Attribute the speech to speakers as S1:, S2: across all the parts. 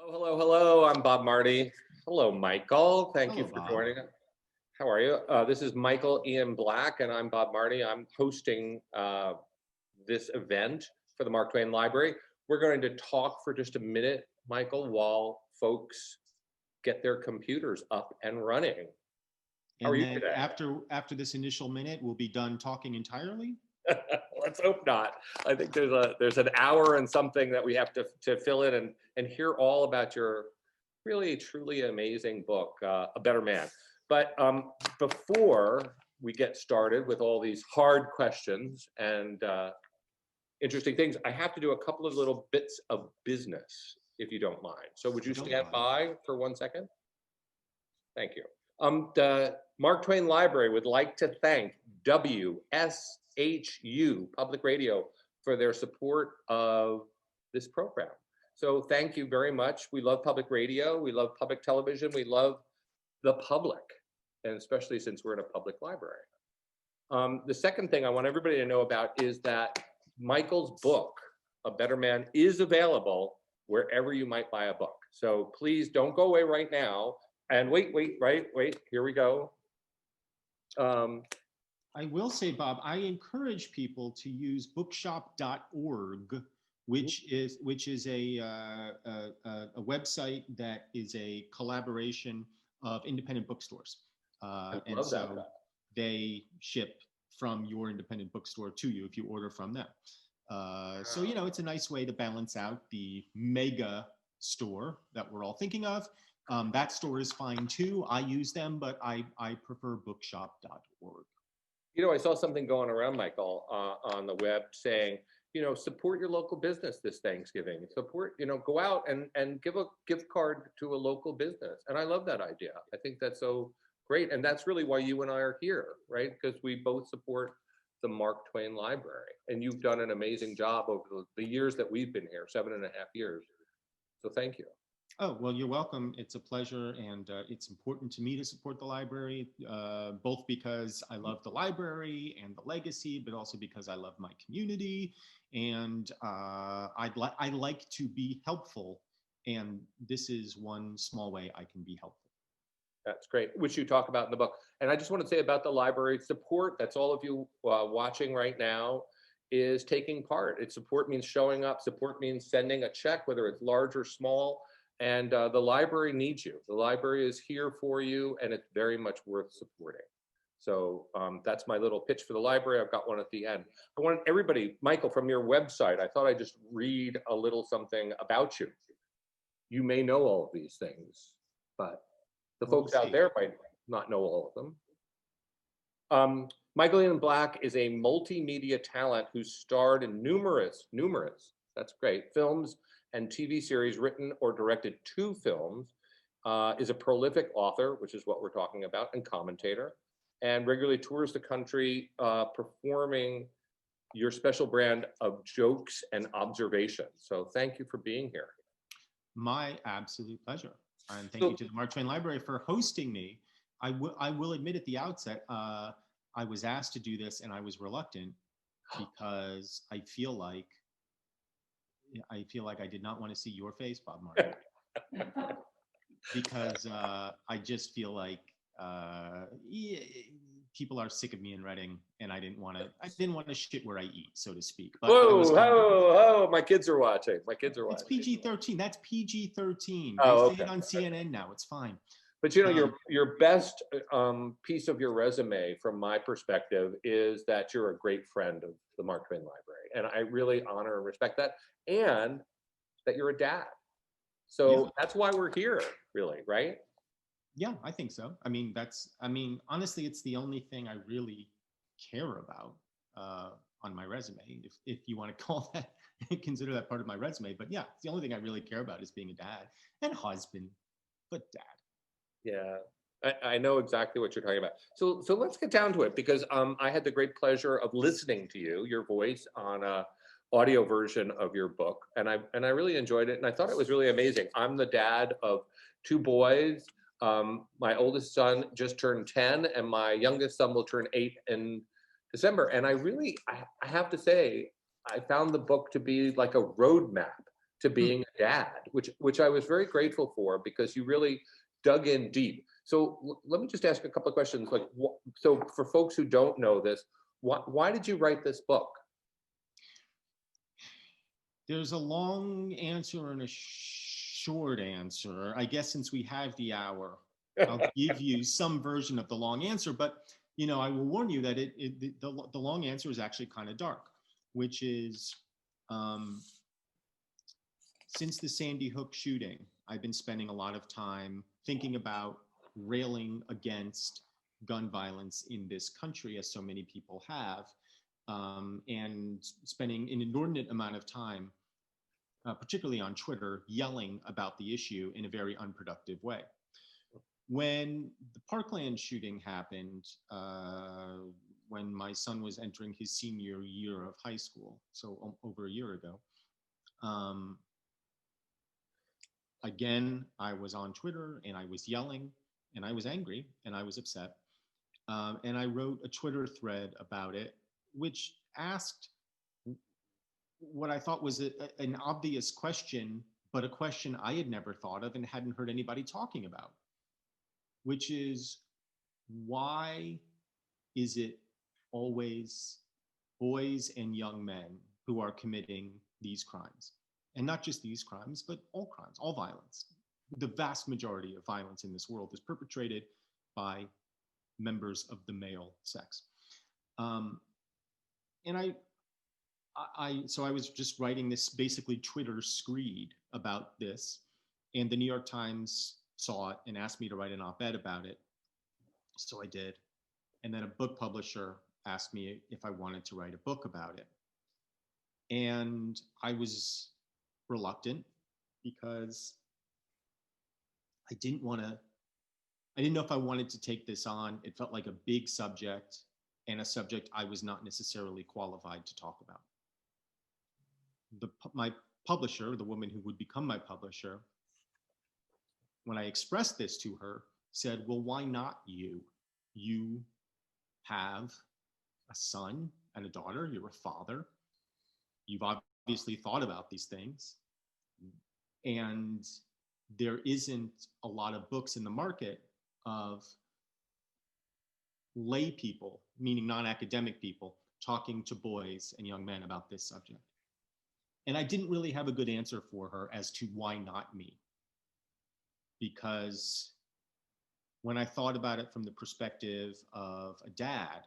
S1: Hello, hello, hello. I'm Bob Marty. Hello, Michael. Thank you
S2: Hello,
S1: for
S2: Bob.
S1: joining us. How are you? This is Michael Ian Black, and I'm Bob Marty. I'm hosting this event for the Mark Twain Library. We're going to talk for just a minute, Michael, while folks get their computers up and running. How are
S2: And
S1: you
S2: then
S1: today?
S2: after this initial minute, we'll be done talking entirely.
S1: Let's hope not. I think there's an hour and something that we have to fill in and hear all about your really truly amazing book, A Better Man. But before we get started with all these hard questions and interesting things, I have to do a couple of little bits of business, if you don't mind. So would you
S2: Don't
S1: stand
S2: mind.
S1: by for 1 second? Thank you. The Mark Twain Library would like to thank WSHU Public Radio for their support of this program. So thank you very much. We love public radio, we love public television, we love the public, and especially since we're in a public library. The second thing I want everybody to know about is that Michael's book, A Better Man, is available wherever you might buy a book. So please don't go away right now. And wait, here we go.
S2: I will say, Bob, I encourage people to use bookshop.org, which is a website that is a collaboration of independent bookstores. And so they ship from your independent bookstore to you if you order from them. So, you know, it's a nice way to balance out the mega store that we're all thinking of. That store is fine too. I use them, but I prefer bookshop.org.
S1: You know, I saw something going around, Michael, on the web saying, you know, support your local business this Thanksgiving. Support, you know, go out and give a gift card to a local business. And I love that idea. I think that's so great. And that's really why you and I are here, right? Because we both support the Mark Twain Library. And you've done an amazing job over the years that we've been here, 7.5 years. So thank you.
S2: Oh, well, you're welcome. It's a pleasure. And it's important to me to support the library, both because I love the library and the legacy, but also because I love my community. And I like to be helpful. And this is one small way I can be helpful.
S1: That's great, which you talk about in the book. And I just want to say about the library support, that's all of you watching right now, is taking part. Support means showing up. Support means sending a check, whether it's large or small. And the library needs you. The library is here for you, and it's very much worth supporting. So that's my little pitch for the library. I've got one at the end. I want everybody, Michael, from your website, I thought I'd just read a little something about you. You may know all of these things, but the folks out there might not know all of them. Michael Ian Black is a multimedia talent who starred in numerous, that's great, films and TV series, written or directed 2 films, is a prolific author, which is what we're talking about, and commentator, and regularly tours the country performing your special brand of jokes and observations. So thank you for being here.
S2: My absolute pleasure. And thank you to the Mark Twain Library for hosting me. I will admit at the outset, I was asked to do this and I was reluctant because I feel like I did not want to see your face, Bob Marty, because I just feel like people are sick of me in Reading, and I didn't want to shit where I eat, so to speak. But
S1: whoa! My kids are watching. It's
S2: PG-13. That's PG-13.
S1: Oh,
S2: they say it on CNN now. It's fine.
S1: But you know, your best piece of your resume, from my perspective, is that you're a great friend of the Mark Twain Library, and I really honor and respect that, and that you're a dad. So that's why we're here, really, right?
S2: Yeah, I think so. I mean, honestly, it's the only thing I really care about on my resume, if you want to call that, consider that part of my resume. But yeah, it's the only thing I really care about is being a dad and husband, but dad.
S1: Yeah, I know exactly what you're talking about. So let's get down to it, because I had the great pleasure of listening to your voice on a audio version of your book, and I really enjoyed it, and I thought it was really amazing. I'm the dad of 2 boys. My oldest son just turned 10, and my youngest son will turn 8 in December. And I have to say, I found the book to be like a roadmap to being a dad, which I was very grateful for, because you really dug in deep. So let me just ask a couple of questions. Like, so for folks who don't know this, why did you write this book?
S2: There's a long answer and a short answer. I guess since we have the hour, I'll give you some version of the long answer, but I will warn you that the long answer is actually kind of dark, which is since the Sandy Hook shooting, I've been spending a lot of time thinking about railing against gun violence in this country, as so many people have, and spending an inordinate amount of time, particularly on Twitter, yelling about the issue in a very unproductive way. When the Parkland shooting happened, when my son was entering his senior year of high school, so over a year ago, again, I was on Twitter and I was yelling and I was angry and I was upset. And I wrote a Twitter thread about it, which asked what I thought was an obvious question, but a question I had never thought of and hadn't heard anybody talking about, which is, why is it always boys and young men who are committing these crimes? And not just these crimes, but all crimes, all violence. The vast majority of violence in this world is perpetrated by members of the male sex. And so I was just writing this basically Twitter screed about this, and the New York Times saw it and asked me to write an op-ed about it. So I did. And then a book publisher asked me if I wanted to write a book about it. And I was reluctant because I didn't know if I wanted to take this on. It felt like a big subject, and a subject I was not necessarily qualified to talk about. My publisher, the woman who would become my publisher, when I expressed this to her, said, well, why not you? You have a son and a daughter. You're a father. You've obviously thought about these things. And there isn't a lot of books in the market of lay people, meaning non-academic people, talking to boys and young men about this subject. And I didn't really have a good answer for her as to why not me. Because when I thought about it from the perspective of a dad,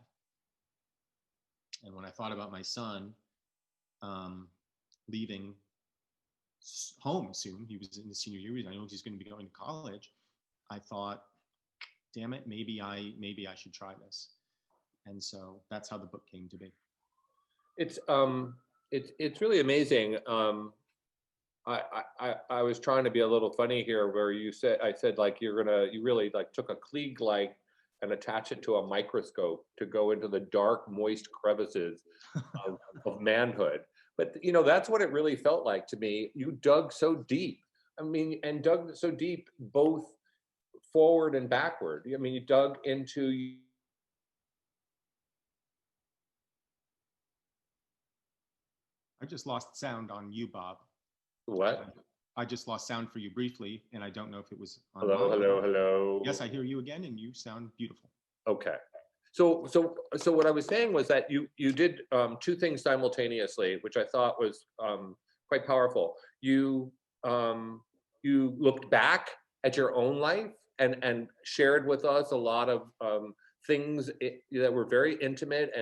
S2: and when I thought about my son leaving home soon, he was in the senior year, I know he's going to be going to college, I thought, damn it, maybe I should try this. And so that's how the book came to be.
S1: It's really amazing. I was trying to be a little funny here, where I said like you really like took a Klieg light and attach it to a microscope to go into the dark, moist crevices of manhood. But that's what it really felt like to me. You dug so deep. I mean, and dug so deep both forward and backward. I mean, you dug into.
S2: I just lost sound on you, Bob.
S1: What?
S2: I just lost sound for you briefly, and I don't know if it was on
S1: Hello,
S2: mine.
S1: hello.
S2: Yes, I hear you again, and you sound beautiful.
S1: Okay. So what I was saying was that you did two things simultaneously, which I thought was quite powerful. You looked back at your own life and shared with us a lot of things that were very intimate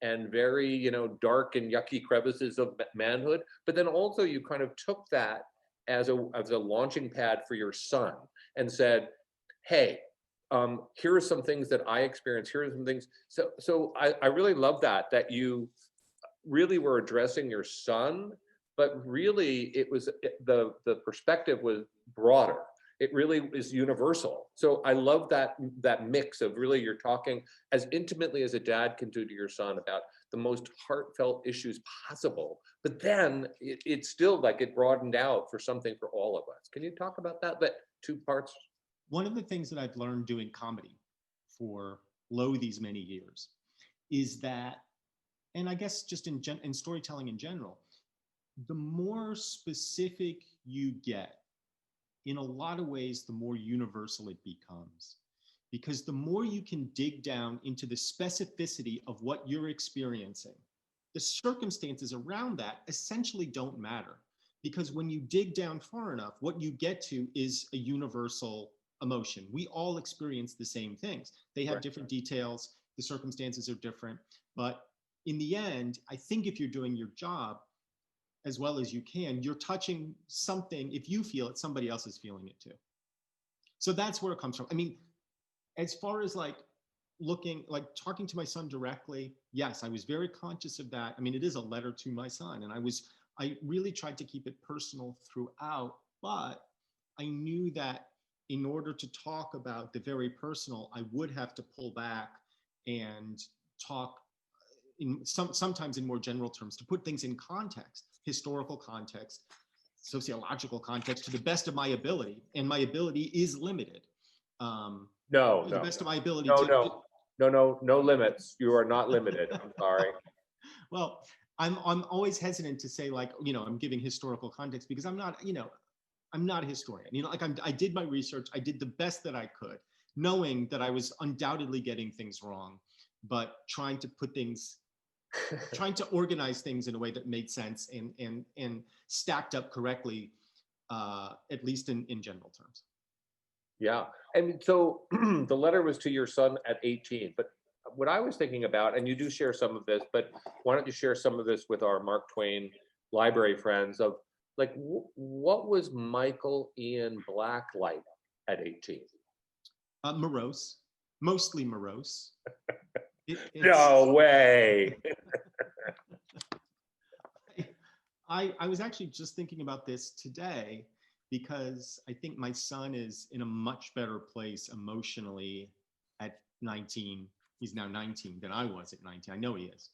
S1: and very dark and yucky crevices of manhood. But then also you kind of took that as a launching pad for your son and said, hey, here are some things that I experienced. Here are some things. So I really love that you really were addressing your son, but really it was the perspective was broader. It really is universal. So I love that mix of really you're talking as intimately as a dad can do to your son about the most heartfelt issues possible. But then it's still like it broadened out for something for all of us. Can you talk about that two parts?
S2: One of the things that I've learned doing comedy for these many years is that, and I guess just in storytelling in general, the more specific you get, in a lot of ways, the more universal it becomes. Because the more you can dig down into the specificity of what you're experiencing, the circumstances around that essentially don't matter. Because when you dig down far enough, what you get to is a universal emotion. We all experience the same things. They have
S1: Right.
S2: different details, the circumstances are different. But in the end, I think if you're doing your job as well as you can, you're touching something. If you feel it, somebody else is feeling it too. So that's where it comes from. I mean, as far as like looking, like talking to my son directly, yes, I was very conscious of that. I mean, it is a letter to my son, and I really tried to keep it personal throughout, but I knew that in order to talk about the very personal, I would have to pull back and talk sometimes in more general terms, to put things in context, historical context, sociological context, to the best of my ability. And my ability is limited.
S1: No,
S2: To the
S1: no,
S2: best of my ability
S1: no,
S2: to,
S1: no, no, no, no limits. You are not limited. I'm sorry.
S2: well, I'm always hesitant to say, like, I'm giving historical context, because I'm not, I'm not a historian. Like I did my research, I did the best that I could, knowing that I was undoubtedly getting things wrong, but trying to organize things in a way that made sense and stacked up correctly, at least in general terms.
S1: Yeah. And so the letter was to your son at 18. But what I was thinking about, and you do share some of this, but why don't you share some of this with our Mark Twain library friends of like, what was Michael Ian Black like at 18?
S2: Morose, mostly morose.
S1: No way.
S2: I was actually just thinking about this today, because I think my son is in a much better place emotionally at 19. He's now 19 than I was at 19. I know he is.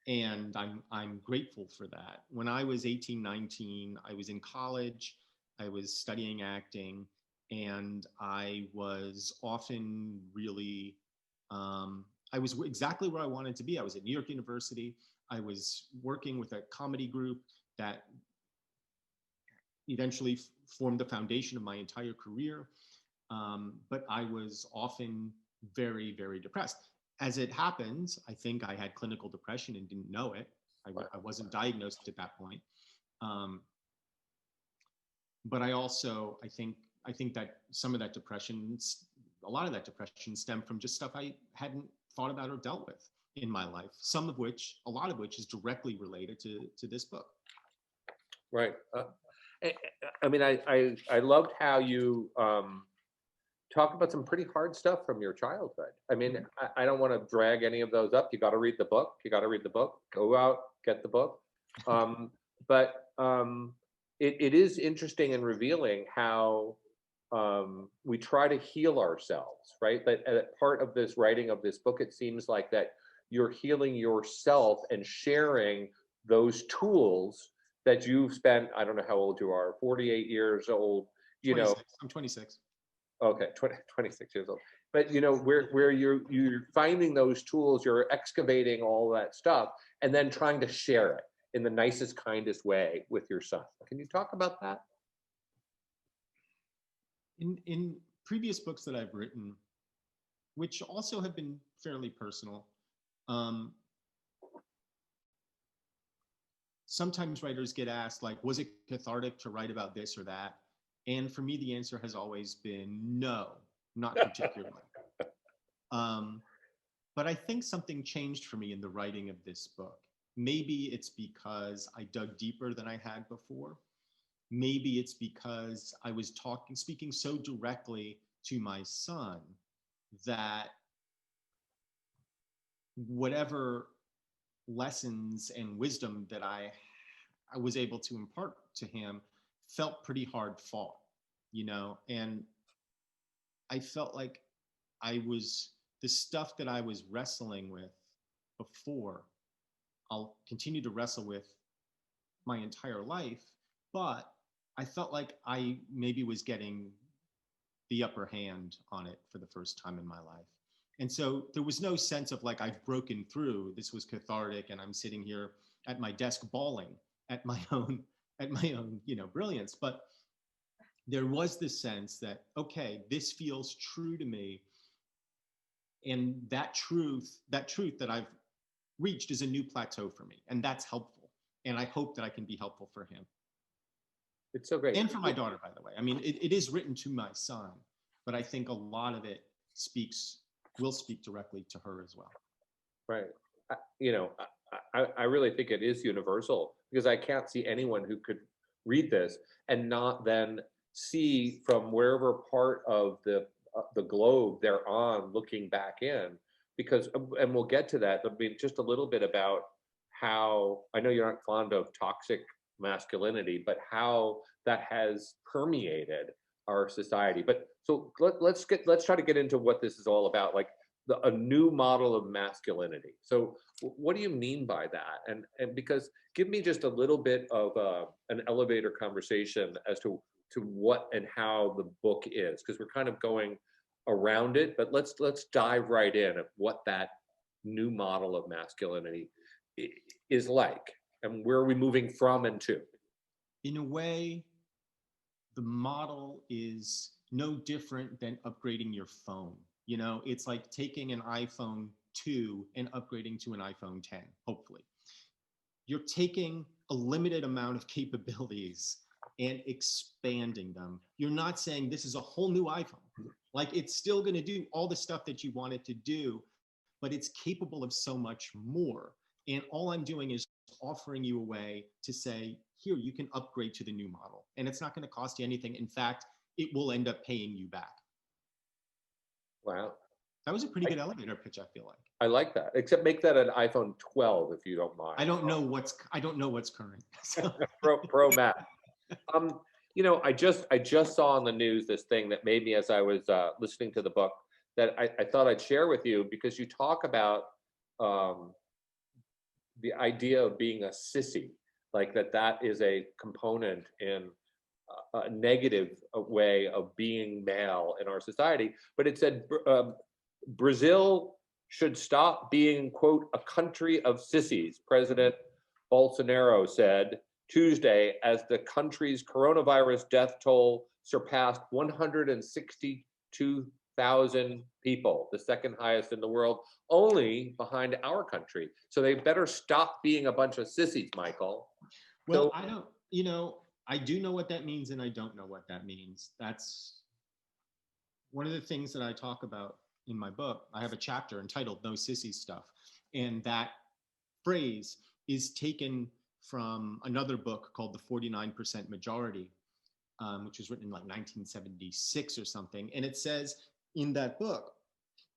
S2: And I'm grateful for that. When I was 18, 19, I was in college, I was studying acting, and I was often really, I was exactly where I wanted to be. I was at New York University. I was working with a comedy group that eventually formed the foundation of my entire career. But I was often very, very depressed. As it happens, I think I had clinical depression and didn't know it. I wasn't diagnosed at that point. But I also, I think that some of that depression, a lot of that depression stemmed from just stuff I hadn't thought about or dealt with in my life. A lot of which is directly related to this book.
S1: Right. I mean, I loved how you talk about some pretty hard stuff from your childhood. I mean, I don't want to drag any of those up. You got to read the book. You got to read the book. Go out, get the book. But it is interesting and revealing how we try to heal ourselves, right? That part of this writing of this book, it seems like that you're healing yourself and sharing those tools that you've spent, I don't know how old you are, 48 years old,
S2: 26. I'm 26.
S1: Okay, 26 years old. But where you're finding those tools, you're excavating all that stuff, and then trying to share it in the nicest, kindest way with your son. Can you talk about that?
S2: In previous books that I've written, which also have been fairly personal, sometimes writers get asked, like, was it cathartic to write about this or that? And for me, the answer has always been no, not particularly. But I think something changed for me in the writing of this book. Maybe it's because I dug deeper than I had before. Maybe it's because I was speaking so directly to my son that whatever lessons and wisdom that I was able to impart to him felt pretty hard fought, and I felt like the stuff that I was wrestling with before, I'll continue to wrestle with my entire life, but I felt like I maybe was getting the upper hand on it for the first time in my life. And so there was no sense of like, I've broken through, this was cathartic, and I'm sitting here at my desk bawling at my own brilliance. But there was this sense that, okay, this feels true to me. And that truth that I've reached is a new plateau for me. And that's helpful. And I hope that I can be helpful for him.
S1: It's so great.
S2: And for my daughter, by the way. I mean, it is written to my son, but I think a lot of it will speak directly to her as well.
S1: Right. I really think it is universal, because I can't see anyone who could read this and not then see from wherever part of the globe they're on, looking back in, because, and we'll get to that, but just a little bit about how, I know you're not fond of toxic masculinity, but how that has permeated our society. But so let's try to get into what this is all about, like a new model of masculinity. So what do you mean by that? And because, give me just a little bit of an elevator conversation as to what and how the book is, because we're kind of going around it, but let's dive right in at what that new model of masculinity is like, and where are we moving from and to.
S2: In a way, the model is no different than upgrading your phone. It's like taking an iPhone 2 and upgrading to an iPhone 10, hopefully. You're taking a limited amount of capabilities and expanding them. You're not saying this is a whole new iPhone. Like, it's still going to do all the stuff that you want it to do, but it's capable of so much more. And all I'm doing is offering you a way to say, here, you can upgrade to the new model. And it's not going to cost you anything. In fact, it will end up paying you back.
S1: Wow.
S2: That was a pretty good elevator pitch, I feel like.
S1: I like that. Except make that an iPhone 12 if you don't mind.
S2: I don't know what's current. So.
S1: Pro Max. I just saw on the news this thing that made me, as I was listening to the book, that I thought I'd share with you, because you talk about the idea of being a sissy, like that is a component in a negative way of being male in our society. But it said Brazil should stop being, quote, a country of sissies, President Bolsonaro said Tuesday, as the country's coronavirus death toll surpassed 162,000 people, the second highest in the world, only behind our country. So they better stop being a bunch of sissies, Michael.
S2: Well, I do know what that means, and I don't know what that means. That's one of the things that I talk about in my book. I have a chapter entitled No Sissy Stuff. And that phrase is taken from another book called The 49% Majority, which was written in like 1976 or something. And it says in that book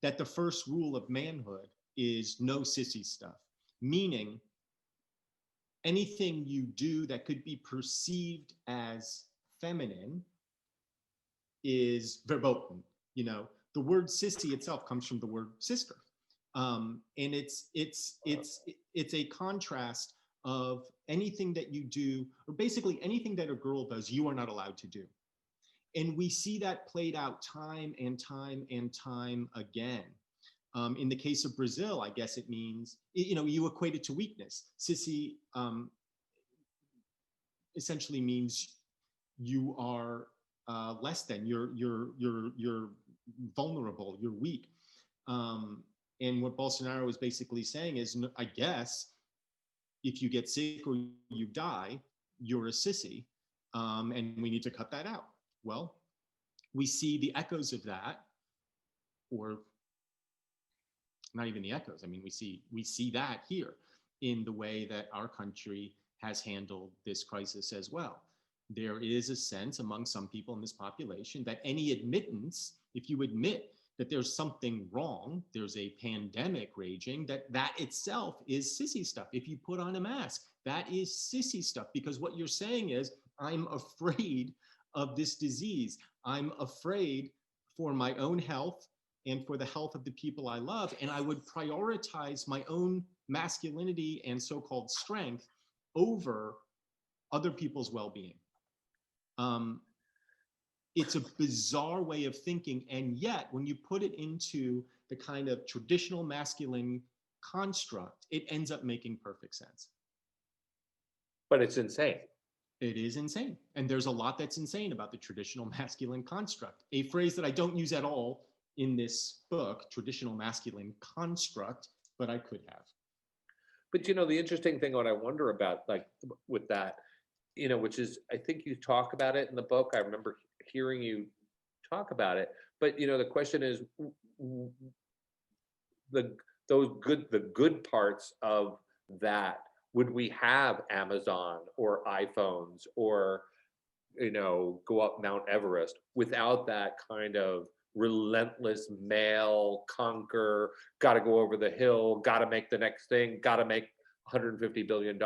S2: that the first rule of manhood is no sissy stuff, meaning anything you do that could be perceived as feminine is verboten. The word sissy itself comes from the word sister. And it's a contrast of anything that you do, or basically anything that a girl does, you are not allowed to do. And we see that played out time and time and time again. In the case of Brazil, I guess it means, you equate it to weakness. Sissy essentially means you are less than, you're vulnerable, you're weak. And what Bolsonaro is basically saying is, I guess, if you get sick or you die, you're a sissy, and we need to cut that out. Well, we see the echoes of that, or not even the echoes. I mean, we see that here in the way that our country has handled this crisis as well. There is a sense among some people in this population that any admittance, if you admit that there's something wrong, there's a pandemic raging, that itself is sissy stuff. If you put on a mask, that is sissy stuff, because what you're saying is, I'm afraid of this disease. I'm afraid for my own health and for the health of the people I love, and I would prioritize my own masculinity and so-called strength over other people's well-being. It's a bizarre way of thinking, and yet when you put it into the kind of traditional masculine construct, it ends up making perfect sense.
S1: But it's insane.
S2: It is insane. And there's a lot that's insane about the traditional masculine construct, a phrase that I don't use at all in this book, traditional masculine construct, but I could have.
S1: But the interesting thing, what I wonder about, like with that, which is, I think you talk about it in the book. I remember hearing you talk about it. But the question is, the good parts of that. Would we have Amazon or iPhones or go up Mount Everest without that kind of relentless male conquer, got to go over the hill, got to make the next thing, got to make $150 billion.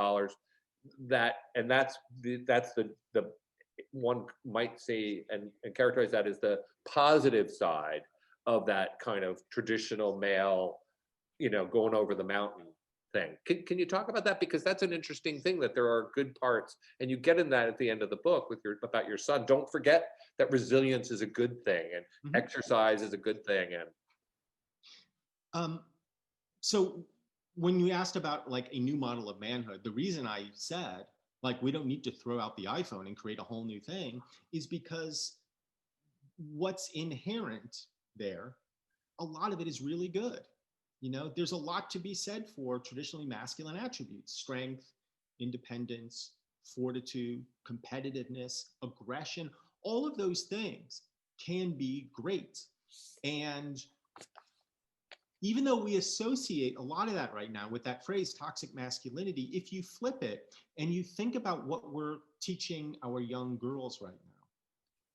S1: That's the one might say and characterize that as the positive side of that kind of traditional male, going over the mountain thing. Can you talk about that? Because that's an interesting thing, that there are good parts, and you get in that at the end of the book about your son. Don't forget that resilience is a good thing, and exercise is a good thing.
S2: And so when you asked about like a new model of manhood, the reason I said like we don't need to throw out the iPhone and create a whole new thing is because what's inherent there, a lot of it is really good. There's a lot to be said for traditionally masculine attributes: strength, independence, fortitude, competitiveness, aggression. All of those things can be great. And even though we associate a lot of that right now with that phrase toxic masculinity, if you flip it and you think about what we're teaching our young girls right now,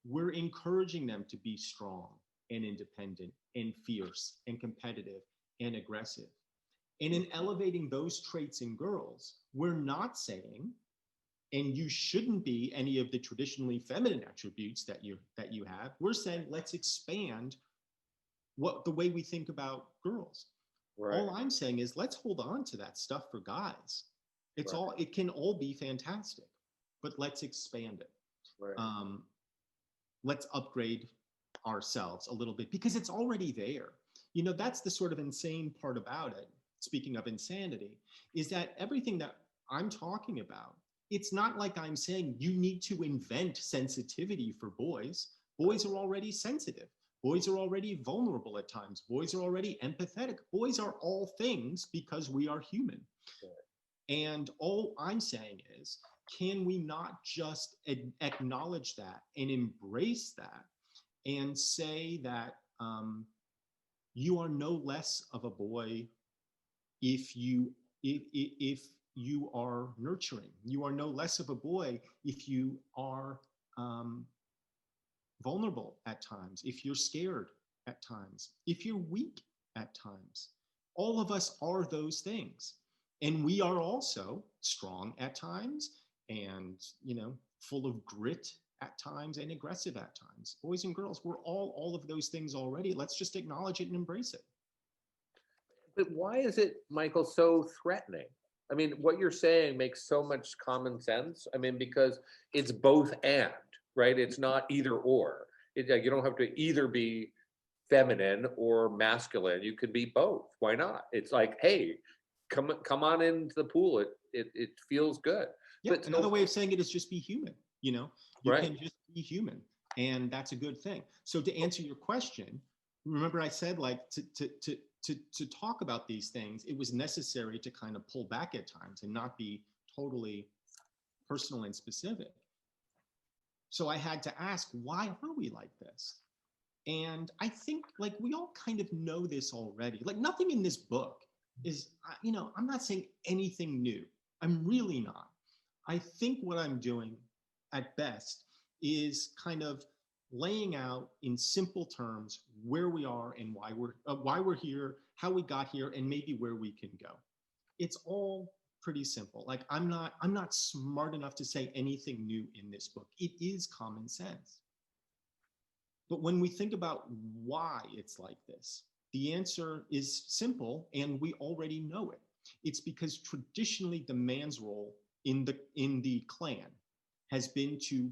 S2: we're encouraging them to be strong and independent and fierce and competitive and aggressive. And in elevating those traits in girls, we're not saying, and you shouldn't be any of the traditionally feminine attributes that you have. We're saying, let's expand the way we think about girls. Right. All I'm saying is, let's hold on to that stuff for guys. It can all be fantastic, but let's expand it. Right. Let's upgrade ourselves a little bit because it's already there. That's the sort of insane part about it. Speaking of insanity, is that everything that I'm talking about, it's not like I'm saying you need to invent sensitivity for boys. Boys are already sensitive. Boys are already vulnerable at times. Boys are already empathetic. Boys are all things because we are human. Right. And all I'm saying is, can we not just acknowledge that and embrace that and say that you are no less of a boy if you are nurturing. You are no less of a boy if you are vulnerable at times, if you're scared at times, if you're weak at times. All of us are those things. And we are also strong at times and, full of grit at times and aggressive at times. Boys and girls, we're all of those things already. Let's just acknowledge it and embrace it.
S1: But why is it, Michael, so threatening? I mean, what you're saying makes so much common sense. I mean, because it's both and, right? It's not either or. You don't have to either be feminine or masculine. You could be both. Why not? It's like, hey, come on into the pool. It feels good.
S2: Yeah, but another way of saying it is just be human. You
S1: right.
S2: can just be human, and that's a good thing. So to answer your question, remember I said like to talk about these things, it was necessary to kind of pull back at times and not be totally personal and specific. So I had to ask, why are we like this? And I think like we all kind of know this already. Like nothing in this book is, I'm not saying anything new. I'm really not. I think what I'm doing at best is kind of laying out in simple terms where we are and why we're here, how we got here, and maybe where we can go. It's all pretty simple. Like I'm not smart enough to say anything new in this book. It is common sense. But when we think about why it's like this, the answer is simple, and we already know it. It's because traditionally the man's role in the clan has been to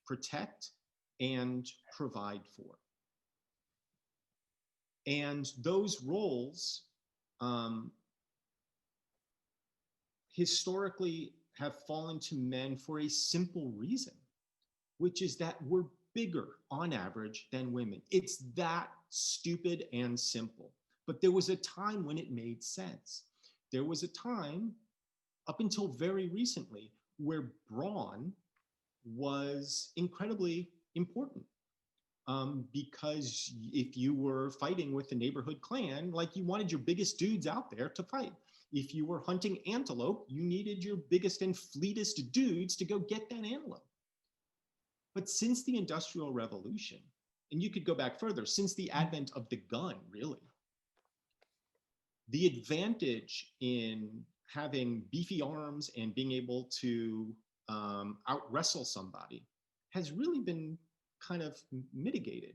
S2: protect and provide for. And those roles historically have fallen to men for a simple reason, which is that we're bigger on average than women. It's that stupid and simple. But there was a time when it made sense. There was a time, up until very recently, where brawn was incredibly important. Because if you were fighting with the neighborhood clan, like, you wanted your biggest dudes out there to fight. If you were hunting antelope, you needed your biggest and fleetest dudes to go get that antelope. But since the Industrial Revolution, and you could go back further, since the advent of the gun, really, the advantage in having beefy arms and being able to out wrestle somebody has really been kind of mitigated.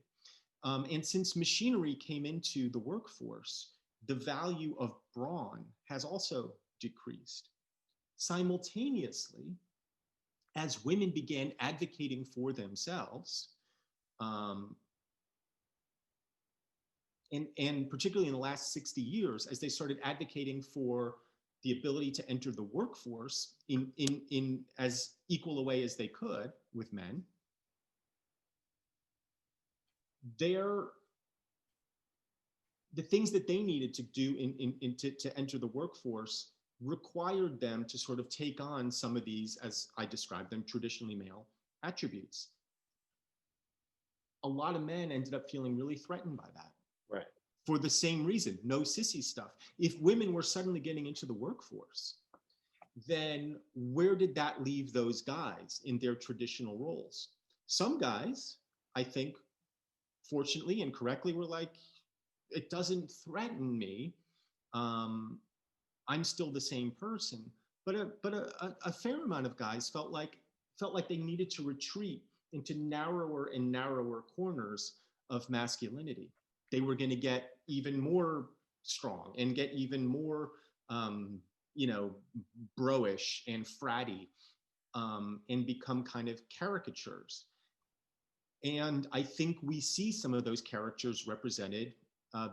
S2: And since machinery came into the workforce, the value of brawn has also decreased. Simultaneously, as women began advocating for themselves, and particularly in the last 60 years, as they started advocating for the ability to enter the workforce in as equal a way as they could with men, the things that they needed to do to enter the workforce required them to sort of take on some of these, as I described them, traditionally male attributes. A lot of men ended up feeling really threatened by that.
S1: Right.
S2: For the same reason, no sissy stuff. If women were suddenly getting into the workforce, then where did that leave those guys in their traditional roles? Some guys, I think, fortunately and correctly, were like, it doesn't threaten me. I'm still the same person. But a fair amount of guys felt like they needed to retreat into narrower and narrower corners of masculinity. They were going to get even more strong and get even more, bro-ish and fratty, and become kind of caricatures. And I think we see some of those characters represented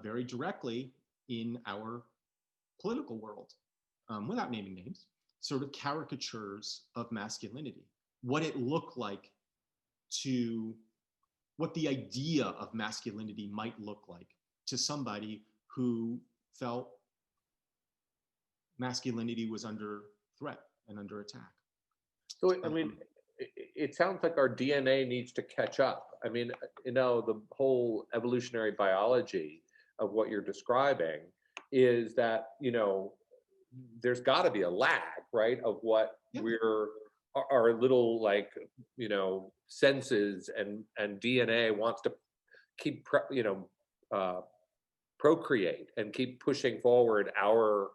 S2: very directly in our political world, without naming names, sort of caricatures of masculinity, what it looked like what the idea of masculinity might look like to somebody who felt masculinity was under threat and under attack.
S1: So, I mean, it sounds like our DNA needs to catch up. I mean, the whole evolutionary biology of what you're describing is that, there's got to be a lag, right, of what our little, like, senses and DNA wants to keep, procreate and keep pushing forward our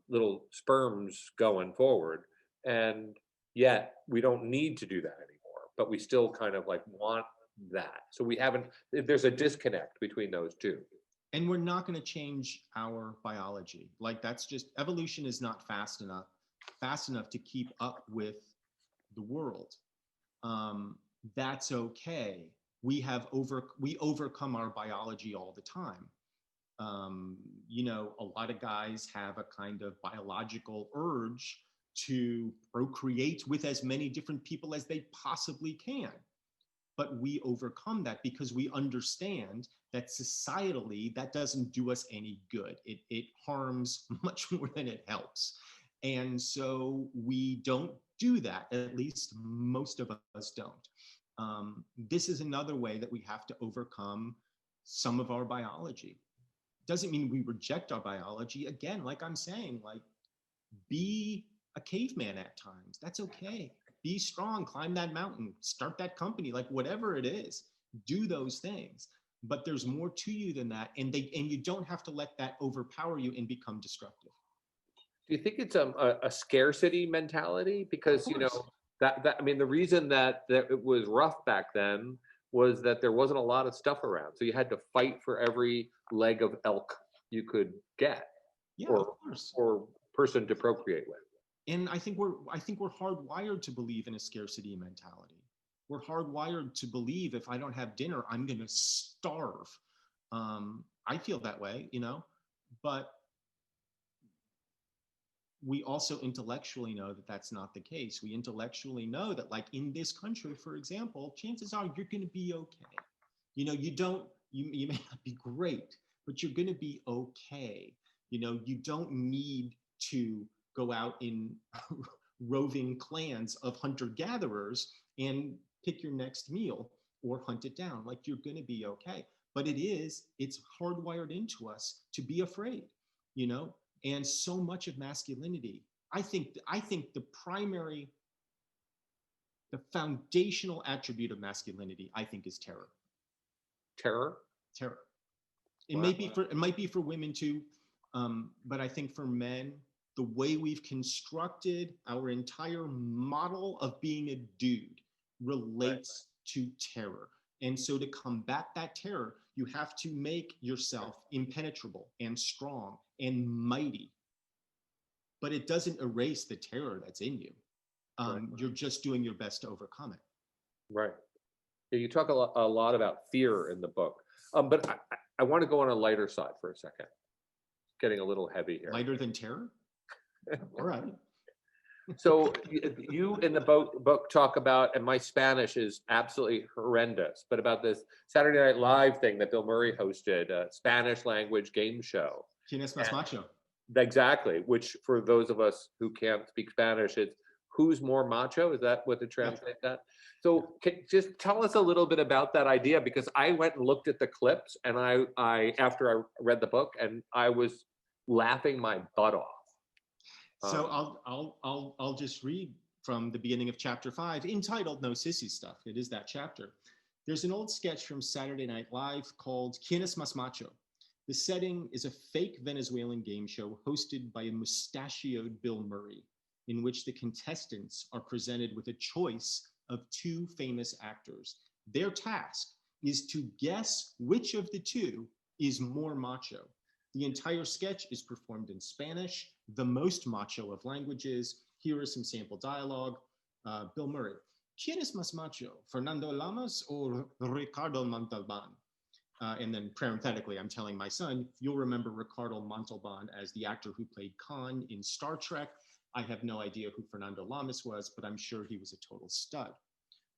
S1: little sperms going forward. And yet we don't need to do that anymore, but we still kind of like want that. So there's a disconnect between those two.
S2: And we're not going to change our biology. Like, that's just, evolution is not fast enough to keep up with the world. That's okay. We overcome our biology all the time. A lot of guys have a kind of biological urge to procreate with as many different people as they possibly can. But we overcome that because we understand that societally, that doesn't do us any good. It harms much more than it helps. And so we don't do that, at least most of us don't. This is another way that we have to overcome some of our biology. Doesn't mean we reject our biology. Again, like I'm saying, like, be a caveman at times. That's okay. Be strong, climb that mountain, start that company, like whatever it is, do those things. But there's more to you than that. And you don't have to let that overpower you and become destructive.
S1: Do you think it's a scarcity mentality? Because, that I mean, the reason that it was rough back then was that there wasn't a lot of stuff around. So you had to fight for every leg of elk you could get,
S2: of course,
S1: or person to procreate with.
S2: And I think we're hardwired to believe in a scarcity mentality. We're hardwired to believe if I don't have dinner, I'm going to starve. I feel that way, but we also intellectually know that that's not the case. We intellectually know that, like in this country, for example, chances are you're going to be okay. You know, you may not be great, but you're going to be okay. You know, you don't need to go out in roving clans of hunter-gatherers and pick your next meal or hunt it down. Like, you're going to be okay. But it's hardwired into us to be afraid, you know? And so much of masculinity, I think the foundational attribute of masculinity, I think, is terror.
S1: Terror?
S2: Terror.
S1: Wow.
S2: It might be for women too, but I think for men, the way we've constructed our entire model of being a dude relates to terror. And so to combat that terror, you have to make yourself impenetrable and strong and mighty. But it doesn't erase the terror that's in you. You're just doing your best to overcome it.
S1: Right. Yeah, you talk a lot about fear in the book, but I want to go on a lighter side for a second. It's getting a little heavy here.
S2: Lighter than terror? All right.
S1: So you in the book talk about, and my Spanish is absolutely horrendous, but about this Saturday Night Live thing that Bill Murray hosted, a Spanish language game show.
S2: ¿Quién es más macho?
S1: Exactly, which for those of us who can't speak Spanish, it's who's more macho? Is that what the translate that? So just tell us a little bit about that idea, because I went and looked at the clips, and I after I read the book, and I was laughing my butt off.
S2: So I'll just read from the beginning of chapter 5, entitled "No Sissy Stuff." It is that chapter. There's an old sketch from Saturday Night Live called "¿Quién es más macho?" The setting is a fake Venezuelan game show hosted by a mustachioed Bill Murray, in which the contestants are presented with a choice of two famous actors. Their task is to guess which of the two is more macho. The entire sketch is performed in Spanish, the most macho of languages. Here is some sample dialogue. Bill Murray: ¿Quién es más macho, Fernando Lamas or Ricardo Montalban? And then parenthetically, I'm telling my son, you'll remember Ricardo Montalban as the actor who played Khan in Star Trek. I have no idea who Fernando Lamas was, but I'm sure he was a total stud.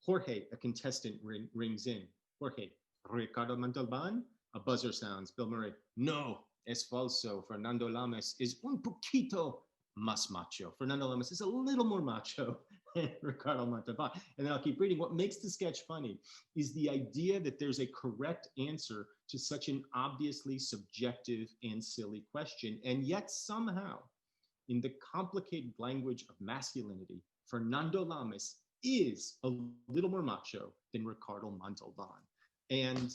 S2: Jorge, a contestant, rings in. Jorge: Ricardo Montalban? A buzzer sounds. Bill Murray: No, es falso. Fernando Lamas is un poquito más macho. Fernando Lamas is a little more macho than Ricardo Montalban. And then I'll keep reading. What makes the sketch funny is the idea that there's a correct answer to such an obviously subjective and silly question. And yet somehow, in the complicated language of masculinity, Fernando Lamas is a little more macho than Ricardo Montalban. And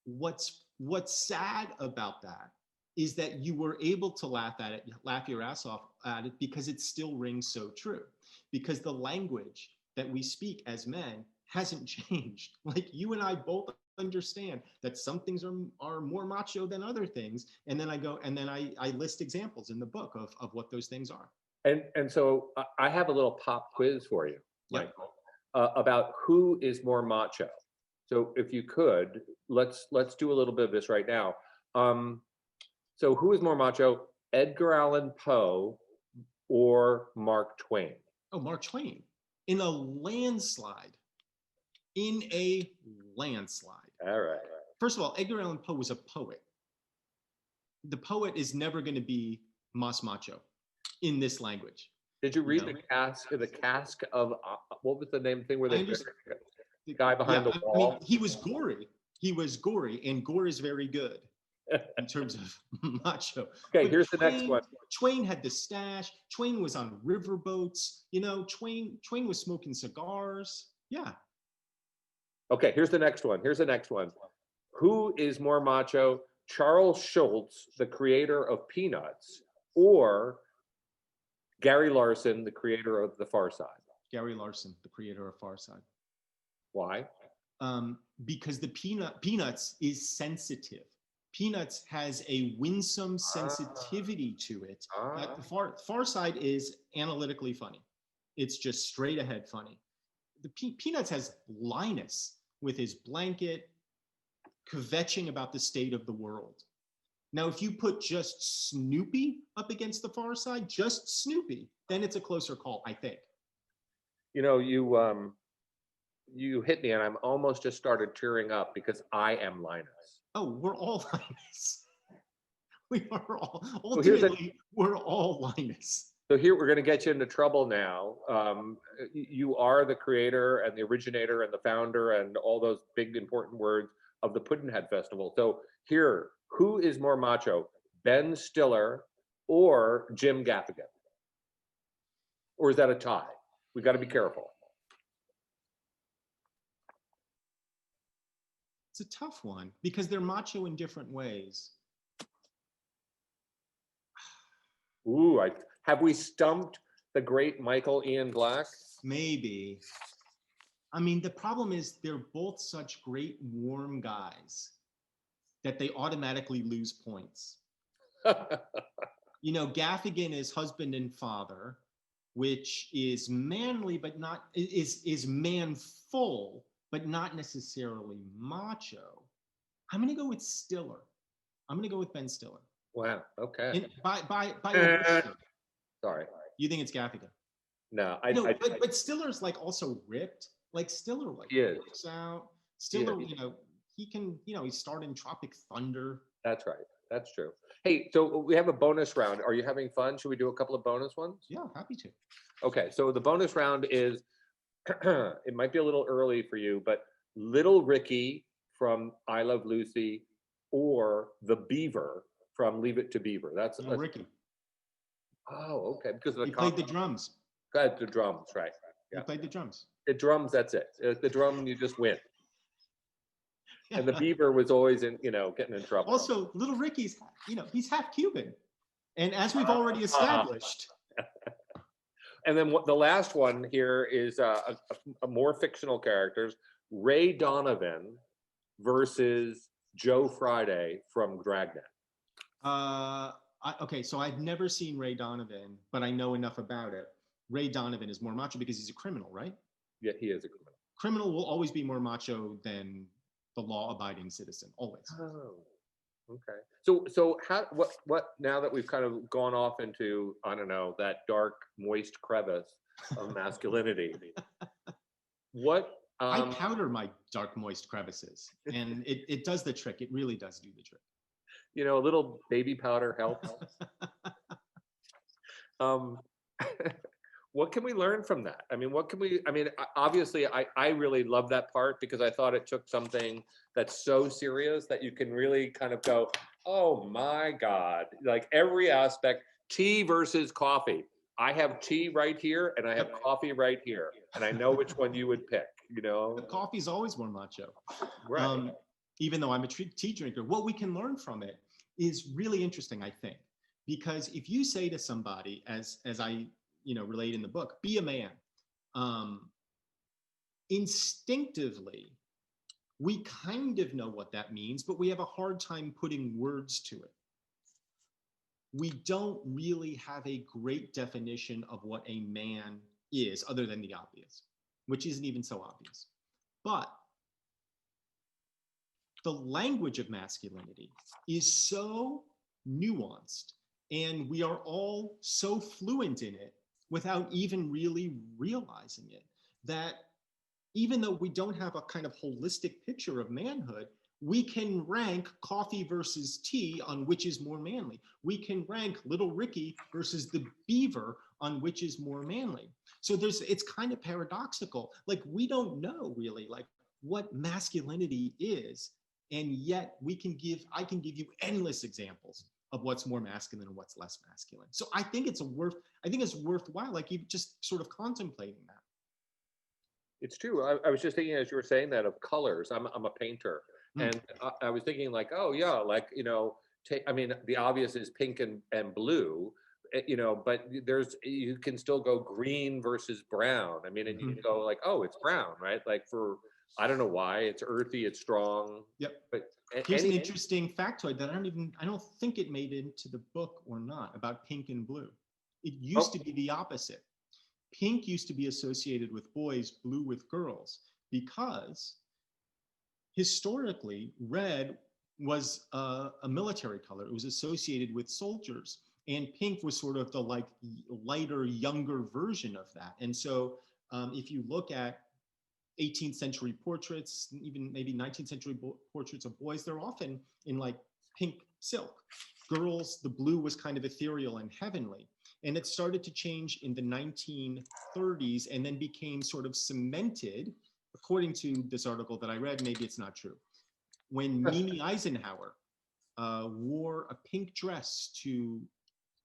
S2: what's sad about that is that you were able to laugh at it, laugh your ass off at it, because it still rings so true. Because the language that we speak as men hasn't changed. Like, you and I both understand that some things are more macho than other things. And then I list examples in the book of what those things are.
S1: And so I have a little pop quiz for you, Michael, about who is more macho. So if you could, let's do a little bit of this right now. So who is more macho, Edgar Allan Poe or Mark Twain?
S2: Oh, Mark Twain. In a landslide. All right. First of all, Edgar Allan Poe was a poet. The poet is never going to be más macho in this language.
S1: Did you read the cask of what was the name thing where the guy behind the wall?
S2: I mean, he was gory, and gore is very good in terms of macho.
S1: Okay,
S2: but
S1: here's the next one.
S2: Twain had the stash. Twain was on riverboats. You know, Twain was smoking cigars. Yeah.
S1: Okay, here's the next one. Who is more macho, Charles Schulz, the creator of Peanuts, or Gary Larson, the creator of The Far Side?
S2: Gary Larson, the creator of Far Side.
S1: Why?
S2: Because the Peanuts is sensitive. Peanuts has a winsome sensitivity to it. The Far Side is analytically funny. It's just straight ahead funny. The Peanuts has Linus with his blanket kvetching about the state of the world. Now, if you put just Snoopy up against the far side, just Snoopy, then it's a closer call, I think.
S1: You know, you hit me, and I'm almost just started tearing up because I am Linus.
S2: Oh, we're all Linus. We are all,
S1: So here's a,
S2: ultimately, we're all Linus.
S1: so here we're going to get you into trouble now. You are the creator and the originator and the founder and all those big important words of the Pudd'nhead Festival. So here, who is more macho, Ben Stiller or Jim Gaffigan? Or is that a tie? We got to be careful.
S2: It's a tough one because they're macho in different ways.
S1: Ooh, have we stumped the great Michael Ian Black?
S2: Maybe. I mean, the problem is they're both such great warm guys that they automatically lose points. You know, Gaffigan is husband and father, which is manly, but not is manful, but not necessarily macho. I'm gonna go with Stiller. I'm gonna go with Ben Stiller.
S1: Wow. Okay.
S2: And by omission.
S1: Sorry.
S2: You think it's Gaffigan?
S1: No,
S2: but Stiller's like also ripped. Like Stiller, like works out. Stiller, you know, he can, you know, he starred in Tropic Thunder.
S1: That's right. That's true. Hey, so we have a bonus round. Are you having fun? Should we do a couple of bonus ones?
S2: Yeah, happy to.
S1: Okay, so the bonus round is, it might be a little early for you, but Little Ricky from I Love Lucy or the Beaver from Leave It to Beaver. That's
S2: Ricky.
S1: Oh, okay. Because
S2: he played the drums.
S1: Got the drums, right?
S2: Yeah. He played the drums.
S1: The drums. That's it. The drum, you just win. And the Beaver was always in, you know, getting in trouble.
S2: Also, Little Ricky's, you know, he's half Cuban, and as we've already established.
S1: And then the last one here is a more fictional characters: Ray Donovan versus Joe Friday from Dragnet.
S2: Okay, so I've never seen Ray Donovan, but I know enough about it. Ray Donovan is more macho because he's a criminal, right?
S1: Yeah, he is a criminal.
S2: Criminal will always be more macho than the law-abiding citizen, always.
S1: Oh, okay. So what now that we've kind of gone off into, I don't know, that dark, moist crevice of masculinity, what
S2: I powder my dark, moist crevices, and it does the trick. It really does do the trick.
S1: You know, a little baby powder helps. What can we learn from that? I mean, obviously I really love that part because I thought it took something that's so serious that you can really kind of go, oh my God, like every aspect, tea versus coffee. I have tea right here and I have coffee right here. And I know which one you would pick, you know?
S2: But coffee's always more macho.
S1: Right.
S2: Even though I'm a tea drinker, what we can learn from it is really interesting, I think. Because if you say to somebody, as I relate in the book, be a man. Instinctively, we kind of know what that means, but we have a hard time putting words to it. We don't really have a great definition of what a man is, other than the obvious, which isn't even so obvious. But the language of masculinity is so nuanced, and we are all so fluent in it without even really realizing it, that even though we don't have a kind of holistic picture of manhood, we can rank coffee versus tea on which is more manly. We can rank Little Ricky versus the Beaver on which is more manly. So it's kind of paradoxical. Like, we don't know really like what masculinity is, and yet I can give you endless examples of what's more masculine and what's less masculine. So I think it's worthwhile, like, you just sort of contemplating that.
S1: It's true. I was just thinking as you were saying that of colors. I'm a painter, and I was thinking like, oh yeah, like, you know, the obvious is pink and blue, you know, but you can still go green versus brown. I mean, and you can go like, oh, it's brown, right? Like I don't know why, it's earthy, it's strong.
S2: Yep.
S1: But
S2: here's an interesting factoid that I don't think it made it into the book or not, about pink and blue. It used to be the opposite. Pink used to be associated with boys, blue with girls, because historically red was a military color. It was associated with soldiers, and pink was sort of the like lighter, younger version of that. And so, if you look at 18th century portraits, even maybe 19th century portraits of boys, they're often in like pink silk. Girls, the blue was kind of ethereal and heavenly. And it started to change in the 1930s and then became sort of cemented, according to this article that I read, maybe it's not true, when Mimi Eisenhower wore a pink dress to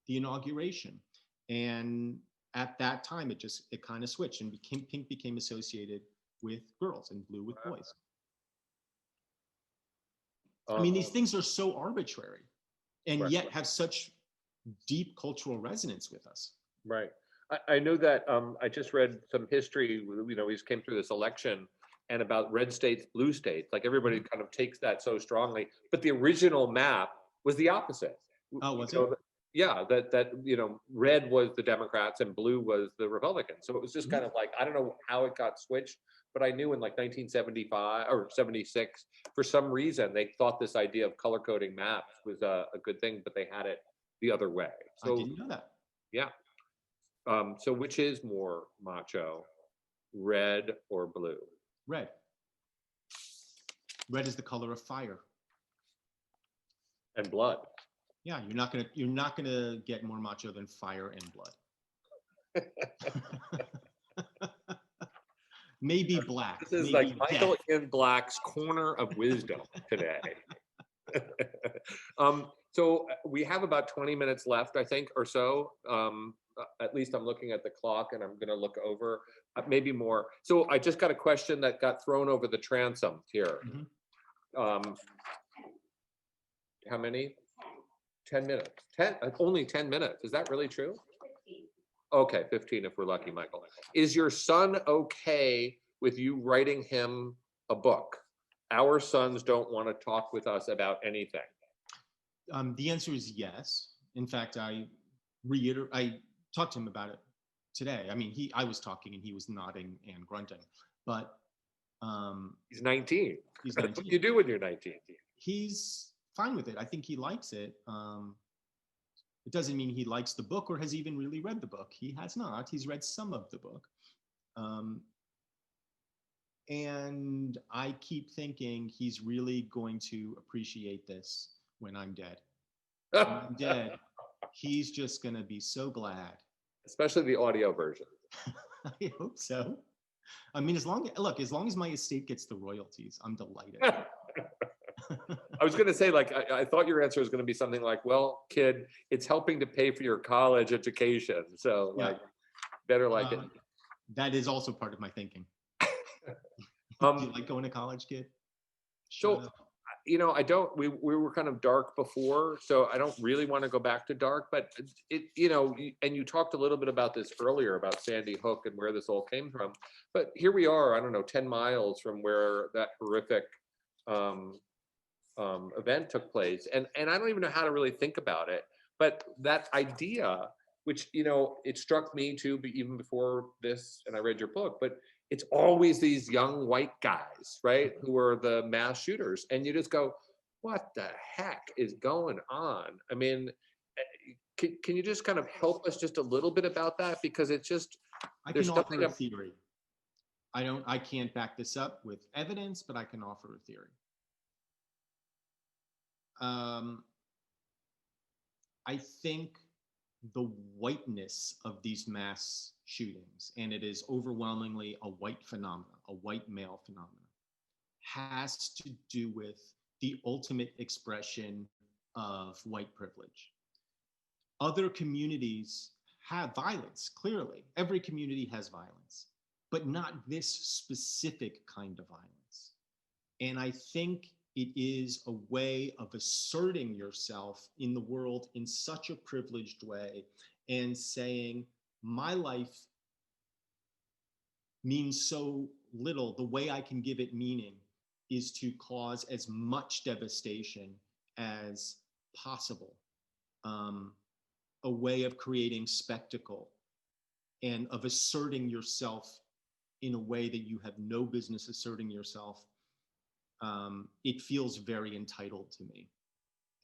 S2: the inauguration. And at that time, it kind of switched and pink became associated with girls and blue with boys. I mean, these things are so arbitrary and
S1: Right.
S2: yet have such deep cultural resonance with us.
S1: Right. I know that I just read some history, we just came through this election and about red states, blue states, like everybody kind of takes that so strongly, but the original map was the opposite.
S2: Oh, was
S1: You know,
S2: it?
S1: Yeah, that red was the Democrats and blue was the Republicans. So it was just kind of like, I don't know how it got switched, but I knew in like 1975 or 76, for some reason, they thought this idea of color coding maps was a good thing, but they had it the other way.
S2: I
S1: So
S2: didn't know that.
S1: yeah. So which is more macho, red or blue?
S2: Red. Red is the color of fire.
S1: And blood.
S2: Yeah, you're not gonna get more macho than fire and blood. Maybe black.
S1: This is
S2: maybe
S1: like Michael
S2: death.
S1: Ian Black's corner of wisdom today. So we have about 20 minutes left, I think, or so. At least I'm looking at the clock and I'm going to look over, maybe more. So I just got a question that got thrown over the transom here. How many? 10 minutes. 10, only 10 minutes. Is that really true?
S3: 15.
S1: Okay, 15 if we're lucky, Michael. Is your son okay with you writing him a book? Our sons don't want to talk with us about anything.
S2: The answer is yes. In fact, I talked to him about it today. I mean, I was talking and he was nodding and grunting, but
S1: he's 19.
S2: He's
S1: That's
S2: 19.
S1: what you do when you're 19.
S2: He's fine with it. I think he likes it. It doesn't mean he likes the book or has even really read the book. He has not. He's read some of the book. And I keep thinking he's really going to appreciate this when I'm dead. When I'm dead, he's just going to be so glad.
S1: Especially the audio version.
S2: I hope so. I mean, as long as my estate gets the royalties, I'm delighted.
S1: I was going to say, like, I thought your answer was going to be something like, well, kid, it's helping to pay for your college education. So, like, better like it.
S2: That is also part of my thinking. Do you like going to college, kid?
S1: So, I don't, we were kind of dark before, so I don't really want to go back to dark, but and you talked a little bit about this earlier about Sandy Hook and where this all came from, but here we are, I don't know, 10 miles from where that horrific event took place. And I don't even know how to really think about it, but that idea, which, it struck me too, but even before this, and I read your book, but it's always these young white guys, right, who are the mass shooters. And you just go, what the heck is going on? I mean, can you just kind of help us just a little bit about that? Because it's just,
S2: I can offer a theory. I can't back this up with evidence, but I can offer a theory. I think the whiteness of these mass shootings, and it is overwhelmingly a white phenomenon, a white male phenomenon, has to do with the ultimate expression of white privilege. Other communities have violence, clearly. Every community has violence, but not this specific kind of violence. And I think it is a way of asserting yourself in the world in such a privileged way and saying, my life means so little. The way I can give it meaning is to cause as much devastation as possible. A way of creating spectacle and of asserting yourself in a way that you have no business asserting yourself it feels very entitled to me.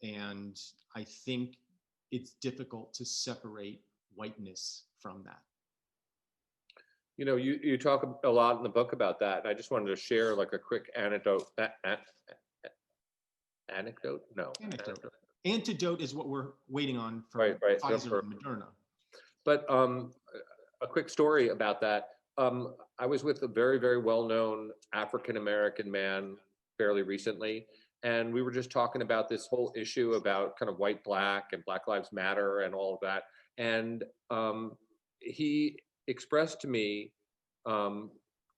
S2: And I think it's difficult to separate whiteness from that.
S1: You know, you talk a lot in the book about that, and I just wanted to share like a quick anecdote. Anecdote? No.
S2: Anecdote. Antidote is what we're waiting on for
S1: Right.
S2: Pfizer and Moderna.
S1: But a quick story about that. I was with a very, very well-known African-American man fairly recently, and we were just talking about this whole issue about kind of white, black, and Black Lives Matter and all of that. And he expressed to me,